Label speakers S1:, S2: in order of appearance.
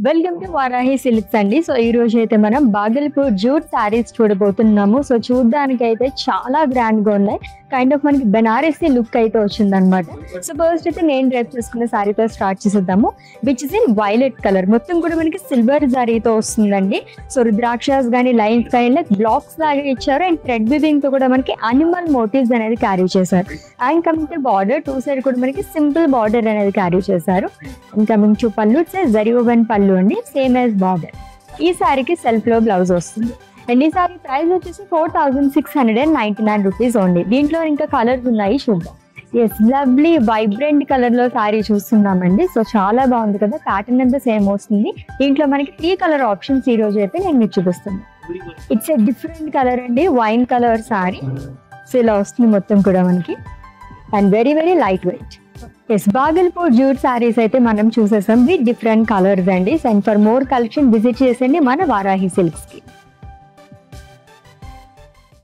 S1: Welcome to Varahi silks అండి. So ఈ రోజు అయితే మనం బాగల్పూర్ జూట్ శారీస్ చూడబోతున్నాము. సో చూడడానికి అయితే చాలా గ్రాండ్ గా ఉన్నాయి. కైండ్ ఆఫ్ మనకి బెనారసీ లుక్ అయితే వచ్చిందనమాట. సో ఫస్ట్ అయితే నేను డ్రైప్ చేసుకున్న శారీతో స్టార్ట్ చేసేద్దాము, which is in violet colour. మొత్తం కూడా మనకి సిల్వర్ జారీతో వస్తుందండి. సో రుద్రాక్షస్ కానీ లైన్స్ కానీ బ్లాక్స్ లాగా ఇచ్చారు. అండ్ థ్రెడ్ వీవింగ్ తో కూడా మనకి అనిమల్ మోటివ్స్ అనేది క్యారీ చేశారు. And coming to border, two side కూడా మనకి సింపుల్ బార్డర్ అనేది క్యారీ చేశారు. అండ్ కమింగ్ టు పళ్ళు, జరీ ఓవెన్ పళ్ళు అండి, సేమ్ యాజ్ బార్డర్. ఈ శారీకి సెల్ఫ్ లో బ్లౌజ్ వస్తుంది. అండ్ ఈ సారీ ప్రైస్ వచ్చేసి 4699 రూపీస్ ఓన్లీ. దీంట్లో ఇంకా కలర్స్ ఉన్నాయి, చూద్దాం. ఎస్, లవ్లీ వైబ్రెంట్ కలర్ లో శారీ చూస్తున్నామండి. సో చాలా బాగుంది కదా, ప్యాటర్న్ అంతా సేమ్ వస్తుంది. దీంట్లో మనకి 3 కలర్ ఆప్షన్స్ ఈ రోజు అయితే నేను మీకు చూపిస్తాను. ఇట్స్ ఎ డిఫరెంట్ కలర్ అండి, వైన్ కలర్ శారీ. సో ఇలా వస్తుంది మొత్తం కూడా మనకి. And very very light weight. Yes, Bhagalpur jute saris అయితే మనం చూసేసాం విత్ డిఫరెంట్ కలర్స్ అండి. And for more collection visit చేసండి మన వారాహి సిల్క్స్ కి.